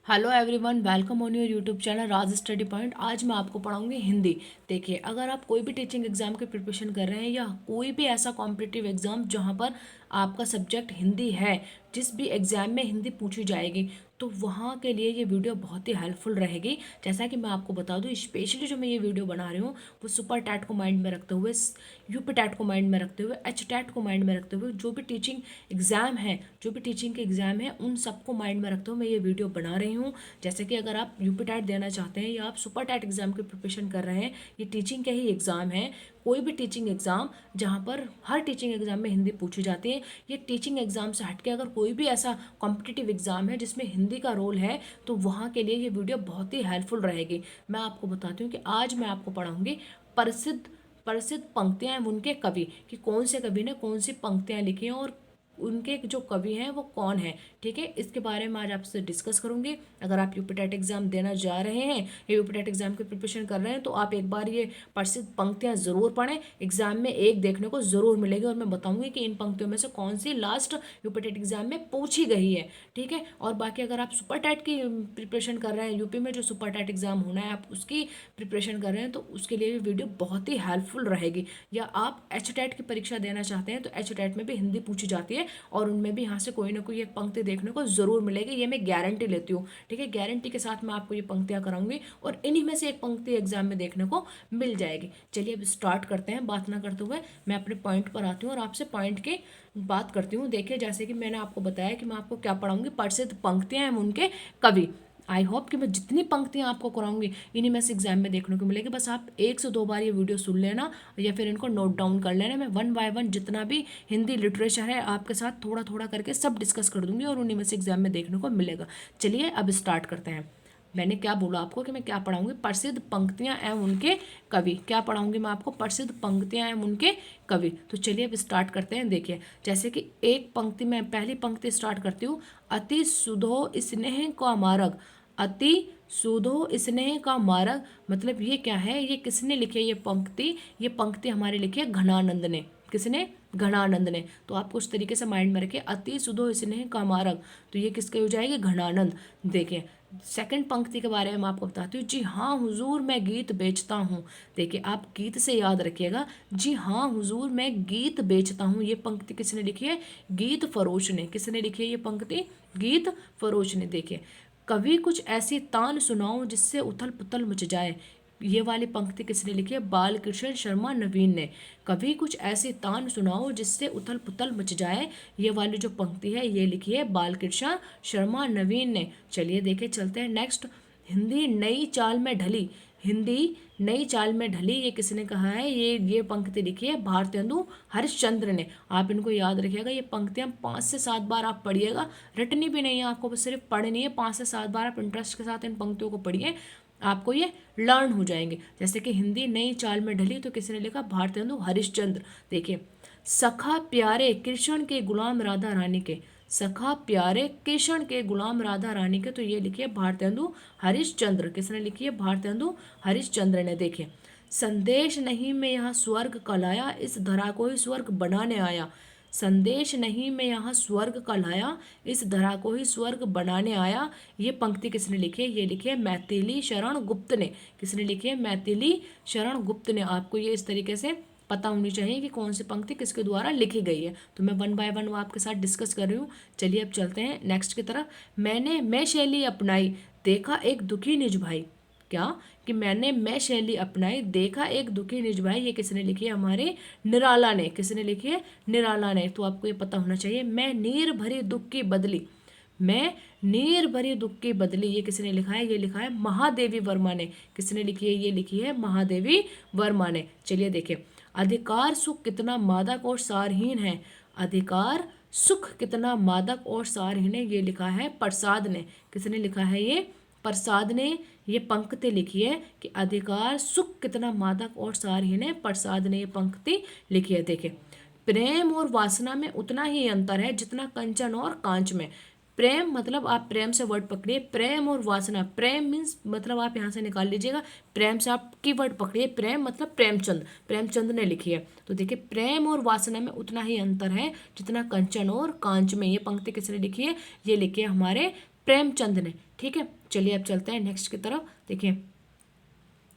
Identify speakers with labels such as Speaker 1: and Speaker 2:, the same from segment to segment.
Speaker 1: Hello everyone, welcome on your YouTube channel Raj study point. आज मैं आपको पढ़ाऊंगी हिंदी। देखिए, अगर आप कोई भी टीचिंग एग्जाम की प्रिपरेशन कर रहे हैं या कोई भी ऐसा कॉम्पिटिटिव एग्जाम जहां पर आपका सब्जेक्ट हिंदी है, जिस भी एग्जाम में हिंदी पूछी जाएगी, तो वहाँ के लिए ये वीडियो बहुत ही हेल्पफुल रहेगी। जैसा कि मैं आपको बता दूं, स्पेशली जो मैं ये वीडियो बना रही हूँ वो सुपर टैट को माइंड में रखते हुए, यूपी टैट को माइंड में रखते हुए, एच टैट को माइंड में रखते हुए, जो भी टीचिंग एग्जाम है, जो भी टीचिंग के एग्जाम है, उन सबको माइंड में रखते हुए मैं ये वीडियो बना रही हूँ। जैसे कि अगर आप यूपी टैट देना चाहते हैं या आप सुपर टैट एग्जाम की प्रिपरेशन कर रहे हैं, ये टीचिंग के ही एग्जाम है। कोई भी टीचिंग एग्जाम जहाँ पर हर टीचिंग एग्जाम में हिंदी पूछी जाती है, ये टीचिंग एग्जाम से हटके अगर कोई भी ऐसा कॉम्पिटिटिव एग्जाम है जिसमें हिंदी का रोल है, तो वहाँ के लिए ये वीडियो बहुत ही हेल्पफुल रहेगी। मैं आपको बताती हूँ कि आज मैं आपको पढ़ाऊंगी प्रसिद्ध प्रसिद्ध पंक्तियां एवं उनके कवि, कि कौन से कवि ने कौन सी पंक्तियां लिखी हैं और उनके जो कवि हैं वो कौन है। ठीक है, इसके बारे में आज आपसे डिस्कस करूंगी। अगर आप यूपी टेट एग्जाम देना जा रहे हैं या यूपी टेट एग्जाम की प्रिपरेशन कर रहे हैं, तो आप एक बार ये प्रसिद्ध पंक्तियां जरूर पढ़ें। एग्जाम में एक देखने को जरूर मिलेगी और मैं बताऊंगी कि इन पंक्तियों में से कौन सी लास्ट यूपी टेट एग्जाम में पूछी गई है। ठीक है, और बाकी अगर आप सुपर टैट की प्रिपरेशन कर रहे हैं, यूपी में जो सुपर टैट एग्जाम होना है, आप उसकी प्रिपरेशन कर रहे हैं, तो उसके लिए भी वीडियो बहुत ही हेल्पफुल रहेगी। या आप एच टैट की परीक्षा देना चाहते हैं, तो एच टैट में भी हिंदी पूछी जाती है और उनमें भी यहाँ से कोई ना कोई एक पंक्ति देखने को जरूर मिलेगी। ये मैं गारंटी लेती हूँ। ठीक है, गारंटी के साथ मैं आपको ये पंक्तियां कराऊंगी और इन्हीं में से एक पंक्ति एग्जाम में देखने को मिल जाएगी। चलिए अब स्टार्ट करते हैं। बात ना करते हुए मैं अपने पॉइंट पर आती हूँ और आपसे पॉइंट की बात करती हूँ। देखिए, जैसे कि मैंने आपको बताया कि मैं आपको क्या पढ़ाऊंगी, प्रसिद्ध पंक्तियां हैं उनके कवि। आई होप कि मैं जितनी पंक्तियां आपको कराऊंगी इन्हीं में से एग्जाम में देखने को मिलेगी। बस आप एक से दो बार ये वीडियो सुन लेना या फिर इनको नोट डाउन कर लेना। मैं वन बाय वन जितना भी हिंदी लिटरेचर है आपके साथ थोड़ा थोड़ा करके सब डिस्कस कर दूंगी और उन्हीं में से एग्जाम में देखने को मिलेगा। चलिए अब स्टार्ट करते हैं। मैंने क्या बोला आपको कि मैं क्या पढ़ाऊंगी, प्रसिद्ध पंक्तियां एवं उनके कवि। क्या पढ़ाऊंगी मैं आपको, प्रसिद्ध पंक्तियां एवं उनके कवि। तो चलिए अब स्टार्ट करते हैं। देखिए, जैसे कि एक पंक्ति में पहली पंक्ति स्टार्ट करती हूँ। अति सुधो स्नेह का मार्ग। अति सुधो स्नेह का मार्ग मतलब ये क्या है, ये किसने लिखी है ये पंक्ति? ये पंक्ति हमारे लिखी है घनानंद ने। किसने? घनानंद ने। तो आपको उस तरीके से माइंड में रखे, अति सुधो स्नेह का मार्ग, तो ये किसके हो जाएगी? घनानंद। देखिए, सेकंड पंक्ति के बारे में मैं आपको बताती हूँ। जी हाँ हुजूर मैं गीत बेचता हूँ। देखिए, आप गीत से याद रखिएगा, जी हाँ हुजूर मैं गीत बेचता हूँ। ये पंक्ति किसने लिखी है? गीत फरोश ने। किसने लिखी है ये पंक्ति? गीत फरोश ने। देखिए, कभी कुछ ऐसी तान सुनाओ जिससे उथल पुथल मच जाए। ये वाली पंक्ति किसने लिखी है? बालकृष्ण शर्मा नवीन ने। कभी कुछ ऐसी तान सुनाओ जिससे उथल पुथल मच जाए, ये वाली जो पंक्ति है ये लिखी है बालकृष्ण शर्मा नवीन ने। चलिए देखे चलते हैं नेक्स्ट। हिंदी नई चाल में ढली। हिंदी नई चाल में ढली, ये किसने कहा है? ये पंक्ति लिखी है भारतेंदु हरिश्चंद्र ने। आप इनको याद रखिएगा। ये पंक्तियां 5 से 7 बार आप पढ़िएगा। रटनी भी नहीं है आपको, बस सिर्फ पढ़नी है। 5 से 7 बार आप इंटरेस्ट के साथ इन पंक्तियों को पढ़िए, आपको ये लर्न हो जाएंगे। जैसे कि हिंदी नई चाल में ढली, तो किसने लिखा? भारतेंदु हरिश्चंद्र। देखिए, सखा प्यारे कृष्ण के गुलाम राधा रानी के। सखा प्यारे कृष्ण के गुलाम राधा रानी के, तो ये लिखिए भारतेंदु हरिश्चंद्र। किसने लिखी है? भारतेंदु हरिश्चंद्र ने। देखिए, संदेश नहीं मैं यहाँ स्वर्ग का लाया, इस धरा को ही स्वर्ग बनाने आया। संदेश नहीं मैं यहाँ स्वर्ग का लाया, इस धरा को ही स्वर्ग बनाने आया। ये पंक्ति किसने लिखी है? ये लिखी है मैथिली शरण गुप्त ने। किसने लिखी है? मैथिली शरण गुप्त ने। आपको ये इस तरीके से पता होनी चाहिए कि कौन सी पंक्ति किसके द्वारा लिखी गई है। तो मैं वन बाय वन आपके साथ डिस्कस कर रही हूँ। चलिए अब चलते हैं नेक्स्ट की तरफ। मैं शैली अपनाई, देखा एक दुखी निज भाई। क्या? कि मैं शैली अपनाई, देखा एक दुखी निज भाई। ये किसने लिखी है? हमारे निराला ने। किसने लिखी है? निराला ने। तो आपको ये पता होना चाहिए, मैं नीर भरी दुख की बदली। मैं नीर भरी दुख की बदली, ये किसने लिखा है? ये लिखा है महादेवी वर्मा ने। किसने लिखी है? ये लिखी है महादेवी वर्मा ने। चलिए देखिए, अधिकार सुख कितना मादक और सारहीन है। अधिकार सुख कितना मादक और सारहीन है, ये लिखा है प्रसाद ने। किसने लिखा है? ये प्रसाद ने ये पंक्ति लिखी है कि अधिकार सुख कितना मादक और सारहीन है। प्रसाद ने ये पंक्ति लिखी है। देखिए, प्रेम और वासना में उतना ही अंतर है जितना कंचन और कांच में। प्रेम मतलब आप प्रेम से वर्ड पकड़िए, प्रेम और वासना। प्रेम मीन्स मतलब आप यहाँ से निकाल लीजिएगा, प्रेम से आप की वर्ड पकड़िए। प्रेम मतलब प्रेमचंद, प्रेमचंद ने लिखी है। तो देखिए, प्रेम और वासना में उतना ही अंतर है जितना कंचन और कांच में। ये पंक्ति किसने लिखी है? ये लिखी है हमारे प्रेमचंद ने। ठीक है, चलिए अब चलते हैं नेक्स्ट की तरफ। देखिए,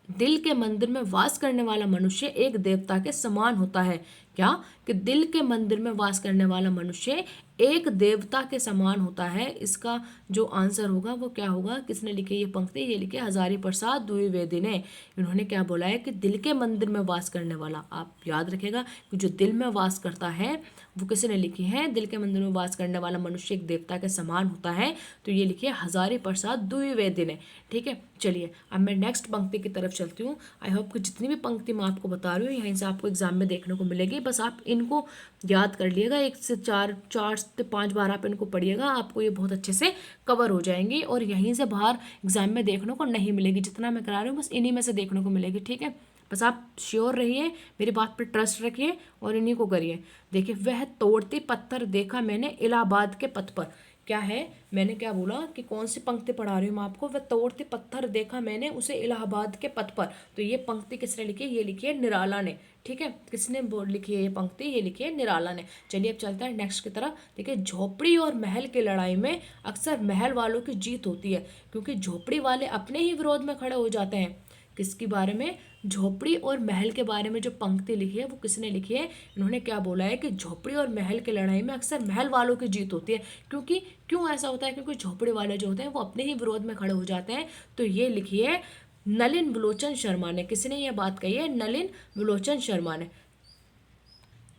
Speaker 1: दिल के मंदिर में वास करने वाला मनुष्य एक देवता के समान होता है। क्या? कि दिल के मंदिर में वास करने वाला मनुष्य एक देवता के समान होता है। इसका जो आंसर होगा वो क्या होगा? किसने लिखी ये पंक्ति? ये लिखे हजारी प्रसाद द्विवेदी ने। इन्होंने क्या बोला है कि दिल के मंदिर में वास करने वाला। आप याद रखेगा कि जो दिल में वास करता है वो किसने लिखी है? दिल के मंदिर में वास करने वाला मनुष्य एक देवता के समान होता है, तो ये लिखिए हजारी प्रसाद द्विवेदी ने। ठीक है, चलिए अब मैं नेक्स्ट पंक्ति की तरफ चलती हूँ। आई होप कि जितनी भी पंक्ति मैं आपको बता रही हूँ यहीं से आपको एग्जाम में देखने को मिलेगी। बस आप इनको याद कर लिएगा, 1 से 4 से 5 बार आप इनको पढ़िएगा, आपको ये बहुत अच्छे से कवर हो जाएंगी और यहीं से बाहर एग्जाम में देखने को नहीं मिलेगी। जितना मैं करा रही हूँ बस इन्हीं में से देखने को मिलेगी। ठीक है, बस आप श्योर रहिए, मेरी बात पर ट्रस्ट रखिए और इन्हीं को करिए। देखिए, वह तोड़ते पत्थर देखा मैंने इलाहाबाद के पथ पर। क्या है? मैंने क्या बोला कि कौन सी पंक्ति पढ़ा रही हूँ मैं आपको? वह तोड़ते पत्थर देखा मैंने उसे इलाहाबाद के पथ पर। तो ये पंक्ति किसने लिखी है? ये लिखी है निराला ने। ठीक है, किसने लिखी है ये पंक्ति? ये लिखी है निराला ने। चलिए अब चलते हैं नेक्स्ट की तरफ। देखिए, झोपड़ी और महल की लड़ाई में अक्सर महल वालों की जीत होती है, क्योंकि झोपड़ी वाले अपने ही विरोध में खड़े हो जाते हैं। किसके बारे में? झोपड़ी और महल के बारे में जो पंक्ति लिखी है वो किसने लिखी है? इन्होंने क्या बोला है कि झोपड़ी और महल की लड़ाई में अक्सर महल वालों की जीत होती है। क्योंकि क्यों ऐसा होता है? क्योंकि झोपड़ी वाले जो होते हैं वो अपने ही विरोध में खड़े हो जाते हैं। तो ये लिखी है नलिन विलोचन शर्मा ने। किसने ये बात कही है? नलिन विलोचन शर्मा ने।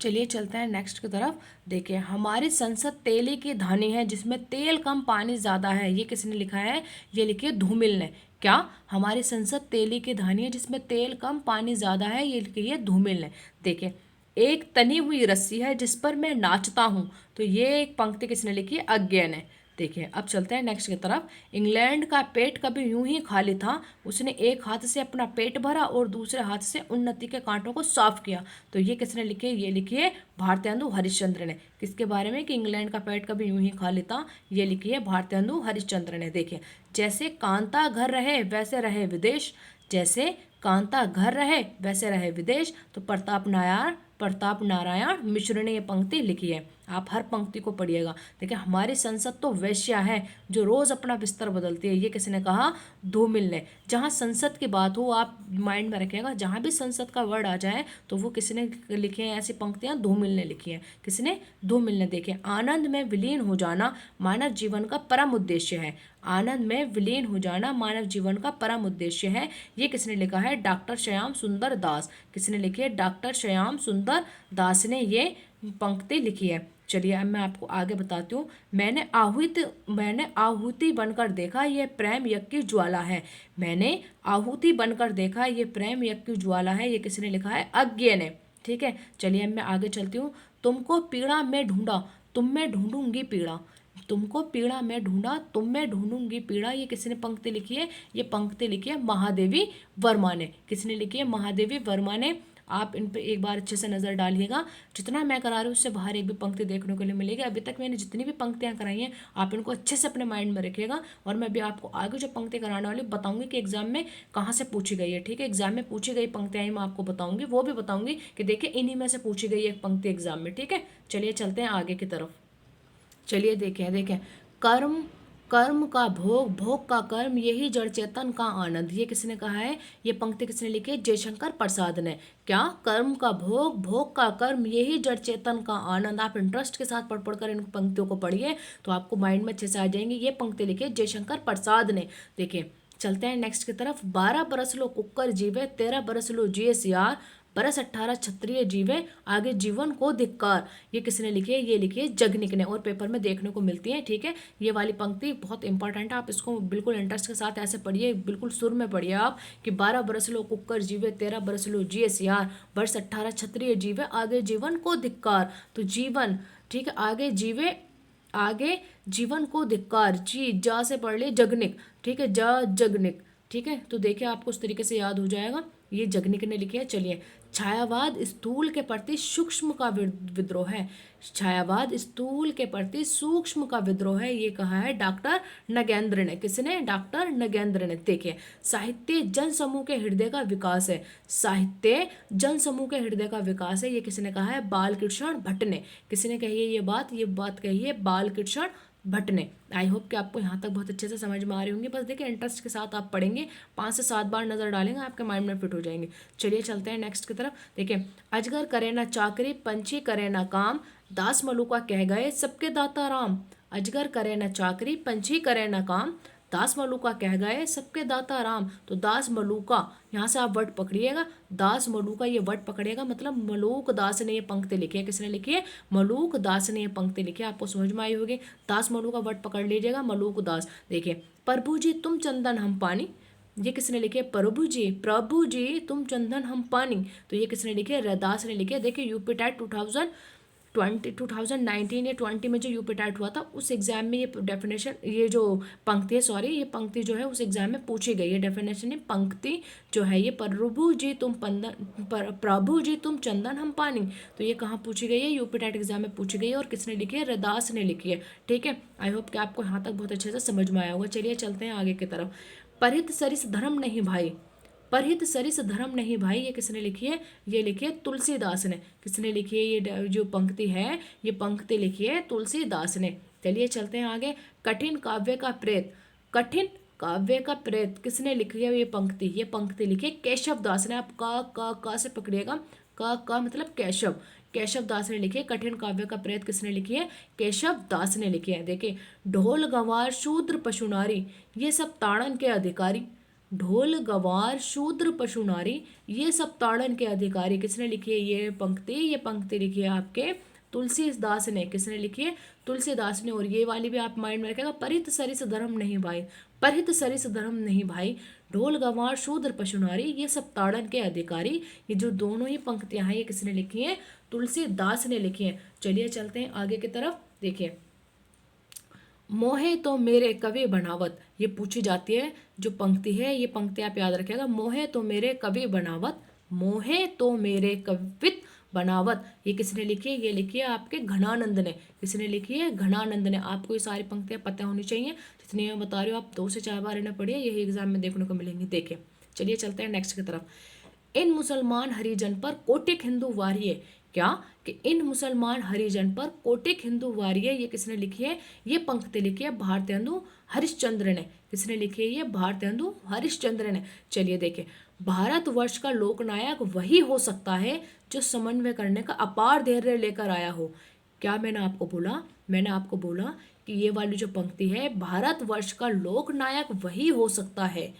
Speaker 1: चलिए चलते हैं नेक्स्ट की तरफ। देखिए, हमारी संसद तेली की धानी है जिसमें तेल कम पानी ज़्यादा है। ये किसने लिखा है? ये लिखिए धूमिल ने। क्या? हमारी संसद तेली की धानी है जिसमें तेल कम पानी ज़्यादा है। ये लिखिए धूमिल ने। देखिए, एक तनी हुई रस्सी है जिस पर मैं नाचता हूँ। तो ये एक पंक्ति किसने लिखी है? अज्ञे ने। देखिए, अब चलते हैं नेक्स्ट की तरफ। इंग्लैंड का पेट कभी यूं ही खाली था, उसने एक हाथ से अपना पेट भरा और दूसरे हाथ से उन्नति के कांटों को साफ किया। तो ये किसने लिखे? ये लिखिए भारतेंदु हरिश्चंद्र ने। किसके बारे में? कि इंग्लैंड का पेट कभी यूं ही खाली था। ये लिखिए भारतेंदु हरिश्चंद्र ने। देखिए, जैसे कांता घर रहे वैसे रहे विदेश। जैसे कांता घर रहे वैसे रहे विदेश। तो प्रताप नारायण मिश्र ने ये पंक्ति लिखी है। आप हर पंक्ति को पढ़िएगा। देखिए, हमारी संसद तो वैश्या है जो रोज अपना बिस्तर बदलती है। ये किसने कहा? धूमिल ने। जहाँ संसद की बात हो आप माइंड में रखिएगा, जहाँ भी संसद का वर्ड आ जाए तो वो किसने लिखे हैं ऐसी पंक्तियाँ? धूमिल ने लिखी है। किसने? धूमिल ने। देखिए, आनंद में विलीन हो जाना मानव जीवन का परम उद्देश्य है। आनंद में विलीन हो जाना मानव जीवन का परम उद्देश्य है। ये किसने लिखा है? डॉक्टर श्याम सुंदर दास। किसने लिखी है? डॉक्टर श्याम सुंदर दास ने ये पंक्ति लिखी है। चलिए अब मैं आपको आगे बताती हूँ। मैंने आहुति बनकर देखा ये प्रेम यज्ञ की ज्वाला है। मैंने आहुति बनकर देखा ये प्रेम यज्ञ की ज्वाला है। ये किसने लिखा है? अज्ञे ने। ठीक है, चलिए अब मैं आगे चलती हूँ। तुमको पीड़ा में ढूंढा, तुम में ढूंढूंगी पीड़ा। तुमको पीड़ा में ढूंढा, तुम में ढूंढूंगी पीड़ा। ये किसने पंक्ति लिखी है? ये पंक्ति लिखी है महादेवी वर्मा ने। किसने लिखी है? महादेवी वर्मा ने। आप इन पे एक बार अच्छे से नज़र डालिएगा। जितना मैं करा रही हूँ उससे बाहर एक भी पंक्ति देखने को नहीं मिलेगी। अभी तक मैंने जितनी भी पंक्तियाँ कराई हैं आप इनको अच्छे से अपने माइंड में रखिएगा, और मैं भी आपको आगे जो पंक्ति कराने वाली बताऊंगी कि एग्जाम में कहाँ से पूछी गई है। ठीक है, एग्जाम में पूछी गई पंक्तियाँ ही मैं आपको बताऊंगी, वो भी बताऊंगी कि देखिए इन्हीं में से पूछी गई एक पंक्ति एग्जाम में। ठीक है, चलिए चलते हैं आगे की तरफ। चलिए देखें कर्म कर्म का भोग, भोग का कर्म, यही जड़ चेतन का आनंद। ये किसने कहा है? ये पंक्ति किसने लिखी है? जयशंकर प्रसाद ने। क्या? कर्म का भोग, भोग का कर्म, यही जड़ चेतन का आनंद। आप इंटरेस्ट के साथ पढ़ पढ़कर इन पंक्तियों को पढ़िए तो आपको माइंड में अच्छे से आ जाएंगे। ये पंक्ति लिखी है जयशंकर प्रसाद ने। देखिए, चलते हैं नेक्स्ट की तरफ। 12 बरस लो कुकर जीवे, 13 बरस लो जिए सियार, बरस 18 क्षत्रिय जीवे, आगे जीवन को धिक्कार। ये किसने लिखी है? ये लिखी है जगनिक ने, और पेपर में देखने को मिलती है। ठीक है, ये वाली पंक्ति बहुत इंपॉर्टेंट है, आप इसको बिल्कुल इंटरेस्ट के साथ ऐसे पढ़िए, बिल्कुल सुर में पढ़िए आप कि 12 बरस लो कुकर जीवे, 13 बरस लो जिए सियार, बरस 18 क्षत्रिय जीवे, आगे जीवन को धिक्कार। तो जीवन, ठीक है, आगे जीवन को धिक्कार। जी जा से पढ़ लिए जगनिक। ठीक है, जा जगनिक। ठीक है, तो देखिए आपको उस तरीके से याद हो जाएगा। ये जगनिक ने लिखे है। चलिए, छायावाद स्थूल के प्रति सूक्ष्म का विद्रोह है। छायावाद स्थूल के प्रति सूक्ष्म का विद्रोह है। ये कहा है डॉक्टर नगेंद्र ने। किसने? डॉक्टर नगेंद्र ने। देखिए, साहित्य जन समूह के हृदय का विकास है। साहित्य जन समूह के हृदय का विकास है। ये किसने कहा है? बालकृष्ण भट्ट ने। किसने कही है ये बात? ये बात कही है बालकृष्ण भट्ट ने। आई होप कि आपको यहाँ तक बहुत अच्छे से समझ में आ रही होंगी। बस देखिए इंटरेस्ट के साथ आप पढ़ेंगे, 5 से 7 बार नजर डालेंगे, आपके माइंड में फिट हो जाएंगे। चलिए चलते हैं नेक्स्ट की तरफ। देखिए, अजगर करे ना चाकरी, पंछी करे ना काम, दास मलुका कह गए सबके दाता राम। अजगर करे ना चाकरी, पंछी करे ना काम, दास मलुका कह गए सबके दाता राम। तो दास मलुका, यहाँ से आप वर्ड पकड़िएगा, दास मलुका ये वर्ड पकड़िएगा, मतलब मलूक दास ने ये पंक्ति लिखी है। किसने लिखी है? मलूक दास ने ये पंक्ति लिखी है। आपको समझ में आई होगी। दास मलू का वर्ड पकड़ लीजिएगा, मलूक दास। देखिए, प्रभु जी तुम चंदन हम पानी, ये किसने लिखे? प्रभु जी, प्रभु जी तुम चंदन हम पानी। तो ये किसने लिखे? रैदास ने लिखे। देखिए, यूपी टेट 2019 या 20 में जो यूपी टेट हुआ था, उस एग्जाम में ये डेफिनेशन, ये जो पंक्ति है, सॉरी, ये पंक्ति जो है उस एग्जाम में पूछी गई है। डेफिनेशन है पंक्ति जो है ये, प्रभु जी तुम प्रभु जी तुम चंदन हम पानी। तो ये कहाँ पूछी गई है? यूपी टेट एग्जाम में पूछी गई है। और किसने लिखी है? रैदास ने लिखी है। ठीक है, आई होप कि आपको यहाँ तक बहुत अच्छे से समझ में आया होगा। चलिए चलते हैं आगे की तरफ। परित सरिस धर्म नहीं भाई, परहित सरिस धर्म नहीं भाई, ये किसने लिखी है? ये लिखी है तुलसीदास ने। किसने लिखी है? ये जो पंक्ति है, ये पंक्ति लिखी है तुलसीदास ने। चलिए चलते हैं आगे। कठिन काव्य का प्रेत, कठिन काव्य का प्रेत किसने लिखी है? ये पंक्ति लिखी है केशव दास ने। आप का से पकड़िएगा, का मतलब केशव, केशव दास ने लिखी है। कठिन काव्य का प्रेत किसने लिखी है? केशव दास ने लिखी है। देखिए, ढोल गंवार शूद्र पशु नारी, ये सब ताड़न के अधिकारी। ढोल गंवार शूद्र पशु नारी, ये सब ताड़न के अधिकारी। किसने लिखी है ये पंक्ति? ये पंक्ति लिखी है आपके तुलसीदास ने। किसने लिखी है? तुलसीदास ने। और ये वाली भी आप माइंड में रखेगा, परित सरिस धर्म नहीं भाई, परित सरिस धर्म नहीं भाई, ढोल गंवार शूद्र पशु नारी, ये सब ताड़न के अधिकारी। ये जो दोनों ही पंक्तियां हैं, ये किसने लिखी हैं? तुलसीदास ने लिखी हैं। चलिए चलते हैं आगे की तरफ। देखिए, मोहे तो मेरे कवि बनावत, ये पूछी जाती है जो पंक्ति है, ये पंक्ति आप याद रखिएगा। मोहे तो मेरे कवि बनावत, मोहे तो मेरे कवित बनावत, ये किसने लिखी है? ये लिखी है आपके घनानंद ने। किसने लिखी है? घनानंद ने। आपको ये सारी पंक्तियां पता होनी चाहिए, जितनी मैं बता रही हूँ आप 2 से 4 बार इन्हें पढ़िए, यही एग्जाम में देखने को मिलेंगी। देखिए, चलिए चलते हैं नेक्स्ट की तरफ। इन मुसलमान हरिजन पर कोटिक हिंदू वारिये, क्या कि इन मुसलमान हरिजन पर कोटिक हिंदू वारिये, ये किसने लिखी है? ये पंक्ति लिखी है भारतेंदु हरिश्चंद्र ने। किसने लिखी है? ये भारतेंदु हरिश्चंद्र ने। चलिए देखिए, भारतवर्ष का लोकनायक वही हो सकता है जो समन्वय करने का अपार धैर्य लेकर आया हो। क्या मैंने आपको बोला? मैंने आपको बोला कि ये वाली जो पंक्ति है, भारतवर्ष का लोकनायक वही हो सकता है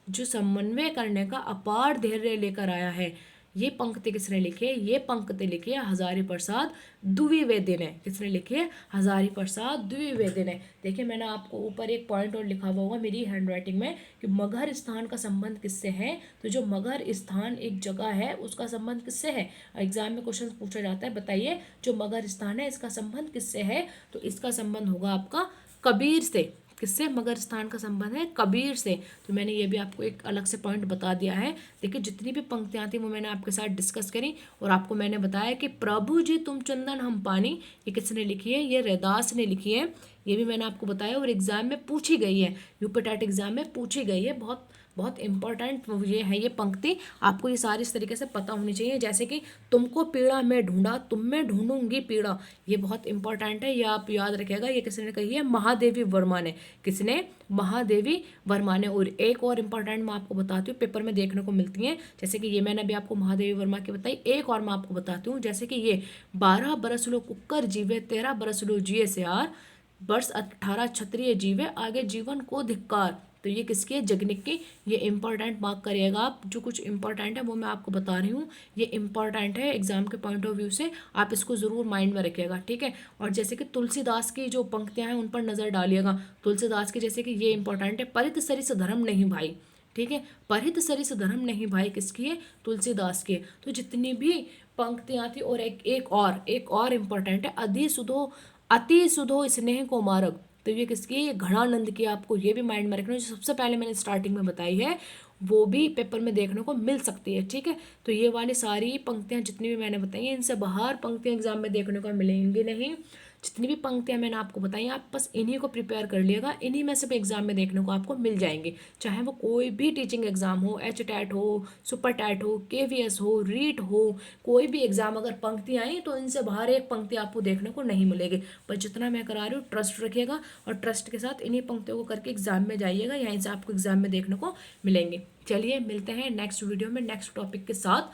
Speaker 1: जो समन्वय करने का अपार धैर्य लेकर आया है। ये पंक्ति किसने लिखी है? ये पंक्ति लिखी है हजारी प्रसाद द्विवेदी ने। किसने लिखी है? हजारी प्रसाद द्विवेदी ने। देखिए, मैंने आपको ऊपर एक पॉइंट और लिखा हुआ होगा मेरी हैंडराइटिंग में कि मगहर स्थान का संबंध किससे है। तो जो मगहर स्थान एक जगह है, उसका संबंध किससे है? एग्जाम में क्वेश्चन पूछा जाता है, बताइए जो मगहर स्थान है इसका संबंध किससे है? तो इसका संबंध होगा आपका कबीर से। किससे? मगर स्थान का संबंध है कबीर से। तो मैंने ये भी आपको एक अलग से पॉइंट बता दिया है। देखिए, जितनी भी पंक्तियां थी वो मैंने आपके साथ डिस्कस करी, और आपको मैंने बताया कि प्रभु जी तुम चंदन हम पानी, ये किसने लिखी है? ये रैदास ने लिखी है। ये भी मैंने आपको बताया, और एग्जाम में पूछी गई है, यूपी टेट एग्जाम में पूछी गई है। बहुत बहुत इंपॉर्टेंट ये है ये पंक्ति, आपको ये सारी इस तरीके से पता होनी चाहिए। जैसे कि तुमको पीड़ा मैं ढूंढा, तुम में ढूंढूंगी पीड़ा, ये बहुत इंपॉर्टेंट है, ये आप याद रखिएगा। ये किसने कही है? महादेवी वर्मा ने। किसने? महादेवी वर्मा ने। और एक और इम्पॉर्टेंट मैं आपको बताती हूँ, पेपर में देखने को मिलती हैं, जैसे कि ये मैंने अभी आपको महादेवी वर्मा की बताई, एक और मैं आपको बताती हूँ, जैसे कि ये 12 बरस लो कुकर जीवे, 13 बरस लो जिए से यार, वर्ष 18 क्षत्रिय जीवे, आगे जीवन को धिक्कार। तो ये किसकी है? जगनिक की। ये इंपॉर्टेंट मार्क करिएगा आप, जो कुछ इंपॉर्टेंट है वो मैं आपको बता रही हूँ, ये इंपॉर्टेंट है एग्जाम के पॉइंट ऑफ व्यू से, आप इसको जरूर माइंड में रखिएगा। ठीक है, और जैसे कि तुलसीदास की जो पंक्तियां हैं उन पर नजर डालिएगा। तुलसीदास की जैसे कि ये इंपॉर्टेंट है, परित सरिस धर्म नहीं भाई। ठीक है, परित सरिस धर्म नहीं भाई किसकी है? तुलसीदास की है। तो जितनी भी पंक्तियां थी, और एक और इम्पॉर्टेंट है, अति सुधो स्नेह को मार्ग, तो ये किसकी है? ये घनानंद की। आपको ये भी माइंड में रखना है, जो सबसे पहले मैंने स्टार्टिंग में बताई है वो भी पेपर में देखने को मिल सकती है। ठीक है, तो ये वाली सारी पंक्तियां जितनी भी मैंने बताई हैं, इनसे बाहर पंक्तियां एग्जाम में देखने को मिलेंगी नहीं। जितनी भी पंक्तियाँ मैंने आपको बताई आप बस इन्हीं को प्रिपेयर कर लिएगा, इन्हीं में से भी एग्जाम में देखने को आपको मिल जाएंगे। चाहे वो कोई भी टीचिंग एग्जाम हो, एच टैट हो, सुपर टैट हो, KVS हो, रीट हो, कोई भी एग्जाम अगर पंक्ति आई तो इनसे बाहर एक पंक्ति आपको देखने को नहीं मिलेगी। पर जितना मैं करा रही हूँ ट्रस्ट रखिएगा और ट्रस्ट के साथ इन्हीं पंक्तियों को करके एग्जाम में जाइएगा, यहीं से आपको एग्जाम में देखने को मिलेंगे। चलिए मिलते हैं नेक्स्ट वीडियो में नेक्स्ट टॉपिक के साथ।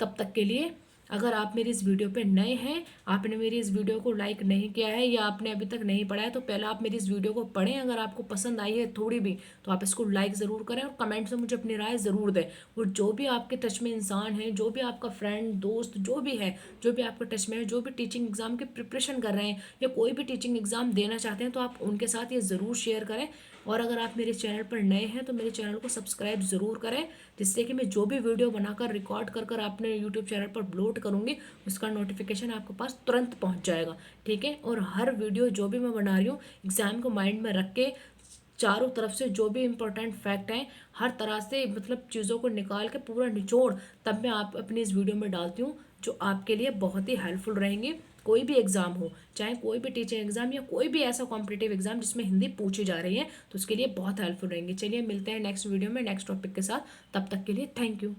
Speaker 1: तब तक के लिए अगर आप मेरी इस वीडियो पे नए हैं, आपने मेरी इस वीडियो को लाइक नहीं किया है या आपने अभी तक नहीं पढ़ा है, तो पहले आप मेरी इस वीडियो को पढ़ें। अगर आपको पसंद आई है थोड़ी भी तो आप इसको लाइक ज़रूर करें और कमेंट से मुझे अपनी राय ज़रूर दें। और जो भी आपके टच में इंसान है, जो भी आपका फ्रेंड दोस्त जो भी है, जो भी आपके टच में है, जो भी टीचिंग एग्ज़ाम की प्रिपरेशन कर रहे हैं या कोई भी टीचिंग एग्ज़ाम देना चाहते हैं, तो आप उनके साथ ये ज़रूर शेयर करें। और अगर आप मेरे चैनल पर नए हैं तो मेरे चैनल को सब्सक्राइब ज़रूर करें, जिससे कि मैं जो भी वीडियो बनाकर रिकॉर्ड कर कर अपने यूट्यूब चैनल पर अपलोड करूँगी उसका नोटिफिकेशन आपके पास तुरंत पहुँच जाएगा। ठीक है, और हर वीडियो जो भी मैं बना रही हूँ एग्ज़ाम को माइंड में रख के चारों तरफ से जो भी इम्पोर्टेंट फैक्ट हैं हर तरह से मतलब चीज़ों को निकाल के पूरा निचोड़ तब मैं आप अपनी इस वीडियो में डालती हूँ, जो आपके लिए बहुत ही हेल्पफुल रहेंगे। कोई भी एग्ज़ाम हो, चाहे कोई भी टीचिंग एग्ज़ाम या कोई भी ऐसा कॉम्पिटिटिव एग्ज़ाम जिसमें हिंदी पूछी जा रही है, तो उसके लिए बहुत हेल्पफुल रहेंगे। चलिए मिलते हैं नेक्स्ट वीडियो में नेक्स्ट टॉपिक के साथ, तब तक के लिए थैंक यू।